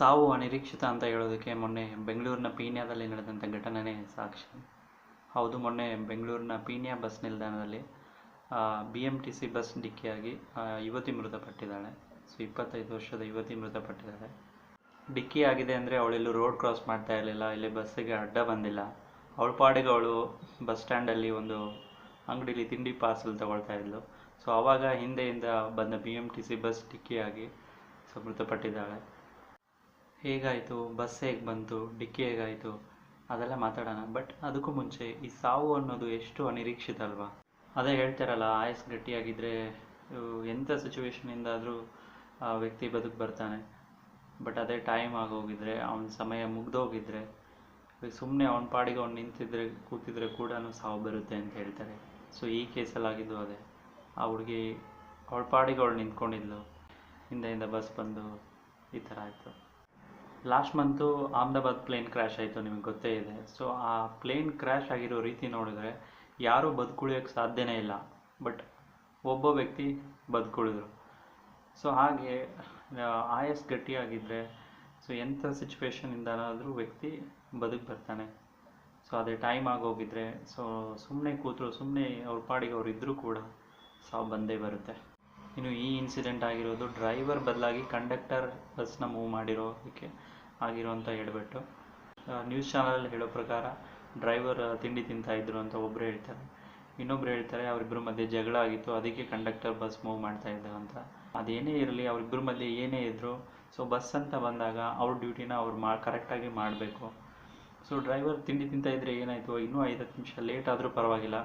ಸಾವು ಅನಿರೀಕ್ಷಿತ ಅಂತ ಹೇಳೋದಕ್ಕೆ ಮೊನ್ನೆ ಬೆಂಗಳೂರಿನ ಪೀಣ್ಯದಲ್ಲಿ ನಡೆದಂಥ ಘಟನೆನೇ ಸಾಕ್ಷಿ. ಹೌದು, ಮೊನ್ನೆ ಬೆಂಗಳೂರಿನ ಪೀಣ್ಯ ಬಸ್ ನಿಲ್ದಾಣದಲ್ಲಿ BMTC ಬಸ್ ಡಿಕ್ಕಿಯಾಗಿ ಯುವತಿ ಮೃತಪಟ್ಟಿದ್ದಾಳೆ. 25 ವರ್ಷದ ಯುವತಿ ಮೃತಪಟ್ಟಿದ್ದಾಳೆ. ಡಿಕ್ಕಿ ಆಗಿದೆ ಅಂದರೆ ಅವಳೆಲ್ಲೂ ರೋಡ್ ಕ್ರಾಸ್ ಮಾಡ್ತಾ ಇರಲಿಲ್ಲ, ಇಲ್ಲಿ ಬಸ್ಸಿಗೆ ಅಡ್ಡ ಬಂದಿಲ್ಲ. ಅವಳ ಪಾಡಿಗೆ ಅವಳು ಬಸ್ ಸ್ಟ್ಯಾಂಡಲ್ಲಿ ಒಂದು ಅಂಗಡಿಲಿ ತಿಂಡಿ ಪಾರ್ಸಲ್ ತಗೊಳ್ತಾ ಇದ್ಲು. ಸೊ ಆವಾಗ ಹಿಂದೆಯಿಂದ ಬಂದ BMTC ಬಸ್ ಡಿಕ್ಕಿಯಾಗಿ ಮೃತಪಟ್ಟಿದ್ದಾಳೆ. ಹೇಗಾಯಿತು, ಬಸ್ ಹೇಗೆ ಬಂತು, ಡಿಕ್ಕಿ ಹೇಗಾಯಿತು ಅದೆಲ್ಲ ಮಾತಾಡೋಣ. ಬಟ್ ಅದಕ್ಕೂ ಮುಂಚೆ ಈ ಸಾವು ಅನ್ನೋದು ಎಷ್ಟು ಅನಿರೀಕ್ಷಿತ ಅಲ್ವಾ. ಅದೇ ಹೇಳ್ತಾರಲ್ಲ, ಆಯಸ್ ಗಟ್ಟಿಯಾಗಿದ್ದರೆ ಎಂಥ ಸಿಚುವೇಶನಿಂದಾದರೂ ಆ ವ್ಯಕ್ತಿ ಬದುಕು ಬರ್ತಾನೆ. ಬಟ್ ಅದೇ ಟೈಮ್ ಆಗೋಗಿದ್ರೆ, ಅವನ ಸಮಯ ಮುಗ್ದೋಗಿದ್ರೆ, ಸುಮ್ಮನೆ ಅವನ ಪಾಡಿಗೆ ಅವ್ನು ನಿಂತಿದ್ರೆ ಕೂತಿದ್ರೆ ಕೂಡ ಸಾವು ಬರುತ್ತೆ ಅಂತ ಹೇಳ್ತಾರೆ. ಸೊ ಈ ಕೇಸಲ್ಲಾಗಿದ್ದು ಅದೇ. ಆ ಹುಡುಗಿ ಅವಳ ಪಾಡಿಗೆ ಅವಳು ನಿಂತ್ಕೊಂಡಿದ್ಲು, ಹಿಂದೆಯಿಂದ ಬಸ್ ಬಂದು ಈ ಥರ ಆಯಿತು. Last month Ahmedabad plane crash ಆಯಿತು, ನಿಮಗೆ ಗೊತ್ತೇ ಇದೆ. ಸೊ ಆ ಪ್ಲೇನ್ ಕ್ರ್ಯಾಶ್ ಆಗಿರೋ ರೀತಿ ನೋಡಿದ್ರೆ ಯಾರೂ ಬದುಕುಳಿಯೋಕ್ಕೆ ಸಾಧ್ಯನೇ ಇಲ್ಲ. ಬಟ್ ಒಬ್ಬ ವ್ಯಕ್ತಿ ಬದುಕುಳಿದ್ರು. ಸೊ ಹಾಗೆ ಆಯಸ್ ಗಟ್ಟಿಯಾಗಿದ್ದರೆ ಎಂಥ ಸಿಚುವೇಶನಿಂದನಾದರೂ ವ್ಯಕ್ತಿ ಬದುಕು ಬರ್ತಾನೆ. ಸೊ ಅದೇ ಟೈಮ್ ಆಗೋಗಿದ್ರೆ, ಸುಮ್ಮನೆ ಕೂತರು, ಸುಮ್ಮನೆ ಅವ್ರ ಪಾಡಿಗೆ ಅವ್ರು ಇದ್ದರೂ ಕೂಡ ಸಾವು ಬಂದೇ ಬರುತ್ತೆ. ಇನ್ನು ಈ ಇನ್ಸಿಡೆಂಟ್ ಆಗಿರೋದು ಡ್ರೈವರ್ ಬದಲಾಗಿ ಕಂಡಕ್ಟರ್ ಬಸ್ನ ಮೂವ್ ಮಾಡಿರೋದಕ್ಕೆ ಆಗಿರೋಂಥ ಎಡವಟ್ಟು. ನ್ಯೂಸ್ ಚಾನಲಲ್ಲಿ ಹೇಳೋ ಪ್ರಕಾರ ಡ್ರೈವರ್ ತಿಂಡಿ ತಿಂತಾಯಿದ್ರು ಅಂತ ಒಬ್ಬರು ಹೇಳ್ತಾರೆ, ಇನ್ನೊಬ್ರು ಹೇಳ್ತಾರೆ ಅವರಿಬ್ಬರ ಮಧ್ಯೆ ಜಗಳ ಆಗಿತ್ತು, ಅದಕ್ಕೆ ಕಂಡಕ್ಟರ್ ಬಸ್ ಮೂವ್ ಮಾಡ್ತಾ ಇದ್ದಾರೆ ಅಂತ. ಅದೇನೇ ಇರಲಿ, ಅವರಿಬ್ಬರ ಮಧ್ಯೆ ಏನೇ ಇದ್ದರೂ ಬಸ್ ಅಂತ ಬಂದಾಗ ಅವ್ರ ಡ್ಯೂಟಿನ ಅವ್ರು ಕರೆಕ್ಟಾಗಿ ಮಾಡಬೇಕು. ಸೊ ಡ್ರೈವರ್ ತಿಂಡಿ ತಿಂತಾಯಿದ್ರೆ ಏನಾಯಿತು, ಇನ್ನೂ 5-10 ನಿಮಿಷ ಲೇಟ್ ಆದರೂ ಪರವಾಗಿಲ್ಲ,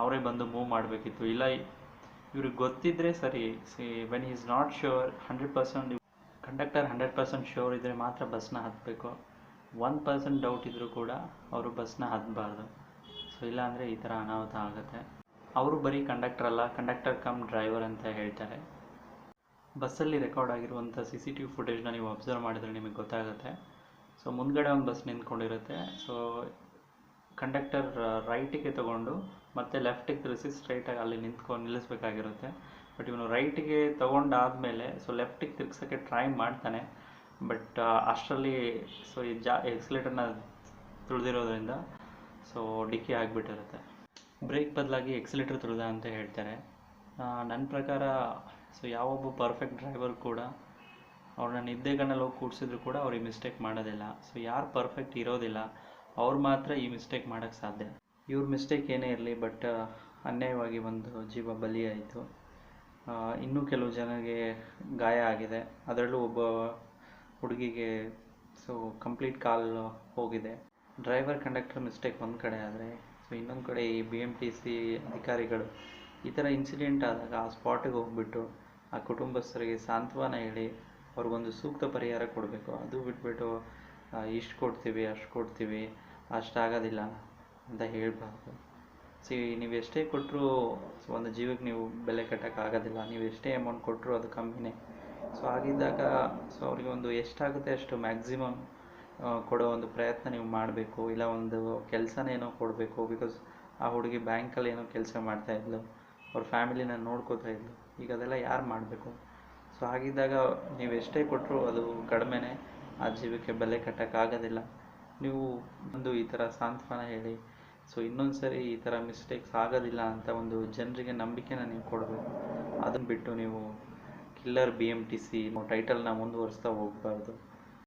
ಅವರೇ ಬಂದು ಮೂವ್ ಮಾಡಬೇಕಿತ್ತು. ಇಲ್ಲ, ಇವ್ರಿಗೆ ಗೊತ್ತಿದ್ದರೆ ಸರಿ. When is not sure 100%, conductor 100% sure ಇದ್ದರೆ ಮಾತ್ರ ಬಸ್ನ ಹತ್ತಬೇಕು. 1% ಡೌಟ್ ಇದ್ದರೂ ಕೂಡ ಅವರು ಬಸ್ನ ಹತ್ತಬಾರ್ದು. ಸೊ ಇಲ್ಲಾಂದರೆ ಈ ಥರ ಅನಾಹುತ ಆಗುತ್ತೆ. ಅವರು ಬರೀ ಕಂಡಕ್ಟರ್ ಅಲ್ಲ, ಕಂಡಕ್ಟರ್ ಕಮ್ ಡ್ರೈವರ್ ಅಂತ ಹೇಳ್ತಾರೆ. ಬಸ್ಸಲ್ಲಿ ರೆಕಾರ್ಡ್ ಆಗಿರುವಂಥ CCTV ಫುಟೇಜ್ನ ನೀವು ಅಬ್ಸರ್ವ್ ಮಾಡಿದರೆ ನಿಮಗೆ ಗೊತ್ತಾಗುತ್ತೆ. ಸೊ ಮುಂದ್ಗಡೆ ಒಂದು ಬಸ್ ನಿಂತ್ಕೊಂಡಿರುತ್ತೆ. ಸೊ ಕಂಡಕ್ಟರ್ ರೈಟಿಗೆ ತೊಗೊಂಡು ಮತ್ತೆ ಲೆಫ್ಟಿಗೆ ತಿರುಗಿಸಿ ಸ್ಟ್ರೈಟಾಗಿ ಅಲ್ಲಿ ನಿಲ್ಲಿಸಬೇಕಾಗಿರುತ್ತೆ. ಬಟ್ ಇವನು ರೈಟಿಗೆ ತೊಗೊಂಡಾದಮೇಲೆ ಲೆಫ್ಟಿಗೆ ತಿರ್ಗ್ಸೋಕ್ಕೆ ಟ್ರೈ ಮಾಡ್ತಾನೆ. ಬಟ್ ಅಷ್ಟರಲ್ಲಿ ಈ ಎಕ್ಸಿಲೇಟರ್ನ ತುಳಿದಿರೋದ್ರಿಂದ ಡಿಕ್ಕಿ ಆಗಿಬಿಟ್ಟಿರುತ್ತೆ. ಬ್ರೇಕ್ ಬದಲಾಗಿ ಎಕ್ಸಿಲೇಟರ್ ತುಳಿದ ಅಂತ ಹೇಳ್ತಾರೆ. ನನ್ನ ಪ್ರಕಾರ ಯಾವೊಬ್ಬ ಪರ್ಫೆಕ್ಟ್ ಡ್ರೈವರ್ ಕೂಡ ಅವ್ರನ್ನ ನಿದ್ದೆಗಣ್ಣಲ್ಲಿ ಹೋಗಿ ಕೂಡಿಸಿದ್ರು ಕೂಡ ಅವ್ರಿಗೆ ಮಿಸ್ಟೇಕ್ ಮಾಡೋದಿಲ್ಲ. ಯಾರು ಪರ್ಫೆಕ್ಟ್ ಇರೋದಿಲ್ಲ ಅವ್ರು ಮಾತ್ರ ಈ ಮಿಸ್ಟೇಕ್ ಮಾಡೋಕ್ಕೆ ಸಾಧ್ಯ. ಇವ್ರ ಮಿಸ್ಟೇಕ್ ಏನೇ ಇರಲಿ, ಬಟ್ ಅನ್ಯಾಯವಾಗಿ ಒಂದು ಜೀವ ಬಲಿಯಾಯಿತು. ಇನ್ನೂ ಕೆಲವು ಜನರಿಗೆ ಗಾಯ ಆಗಿದೆ. ಅದರಲ್ಲೂ ಒಬ್ಬ ಹುಡುಗಿಗೆ ಕಂಪ್ಲೀಟ್ ಕಾಲು ಹೋಗಿದೆ. ಡ್ರೈವರ್ ಕಂಡಕ್ಟರ್ ಮಿಸ್ಟೇಕ್ ಒಂದು ಕಡೆ ಆದರೆ, ಇನ್ನೊಂದು ಕಡೆ ಈ BMTC ಅಧಿಕಾರಿಗಳು ಈ ಥರ ಇನ್ಸಿಡೆಂಟ್ ಆದಾಗ ಆ ಸ್ಪಾಟಿಗೆ ಹೋಗ್ಬಿಟ್ಟು ಆ ಕುಟುಂಬಸ್ಥರಿಗೆ ಸಾಂತ್ವನ ಹೇಳಿ ಅವ್ರಿಗೊಂದು ಸೂಕ್ತ ಪರಿಹಾರ ಕೊಡಬೇಕು. ಅದು ಬಿಟ್ಬಿಟ್ಟು ಇಷ್ಟು ಕೊಡ್ತೀವಿ, ಅಷ್ಟು ಕೊಡ್ತೀವಿ, ಅಷ್ಟಾಗೋದಿಲ್ಲ ಅಂತ ಹೇಳಬಾರ್ದು. ನೀವು ಎಷ್ಟೇ ಕೊಟ್ಟರೂ ಒಂದು ಜೀವಕ್ಕೆ ನೀವು ಬೆಲೆ ಕಟ್ಟೋಕ್ಕಾಗೋದಿಲ್ಲ. ನೀವು ಎಷ್ಟೇ ಅಮೌಂಟ್ ಕೊಟ್ಟರು ಅದು ಕಮ್ಮಿನೇ. ಹಾಗಿದ್ದಾಗ ಅವರಿಗೆ ಒಂದು ಎಷ್ಟಾಗುತ್ತೆ ಅಷ್ಟು ಮ್ಯಾಕ್ಸಿಮಮ್ ಕೊಡೋ ಒಂದು ಪ್ರಯತ್ನ ನೀವು ಮಾಡಬೇಕು. ಇಲ್ಲ ಒಂದು ಕೆಲಸನೇನೋ ಕೊಡಬೇಕು. ಬಿಕಾಸ್ ಆ ಹುಡುಗಿ ಬ್ಯಾಂಕಲ್ಲಿ ಏನೋ ಕೆಲಸ ಮಾಡ್ತಾಯಿದ್ಲು, ಅವ್ರ ಫ್ಯಾಮಿಲಿನ ನೋಡ್ಕೋತಾ ಇದ್ಲು. ಈಗ ಅದೆಲ್ಲ ಯಾರು ಮಾಡಬೇಕು? ಹಾಗಿದ್ದಾಗ ನೀವು ಎಷ್ಟೇ ಕೊಟ್ಟರು ಅದು ಕಡಿಮೆನೇ, ಆ ಜೀವಕ್ಕೆ ಬೆಲೆ ಕಟ್ಟೋಕ್ಕಾಗೋದಿಲ್ಲ. ನೀವು ಒಂದು ಈ ಥರ ಸಾಂತ್ವನ ಹೇಳಿ ಇನ್ನೊಂದು ಸರಿ ಈ ಥರ ಮಿಸ್ಟೇಕ್ಸ್ ಆಗೋದಿಲ್ಲ ಅಂತ ಒಂದು ಜನರಿಗೆ ನಂಬಿಕೆನ ನೀವು ಕೊಡಬೇಕು. ಅದನ್ನು ಬಿಟ್ಟು ನೀವು ಕಿಲ್ಲರ್ BMTC ಟೈಟಲ್ನ ಮುಂದುವರಿಸ್ತಾ ಹೋಗಬಾರ್ದು.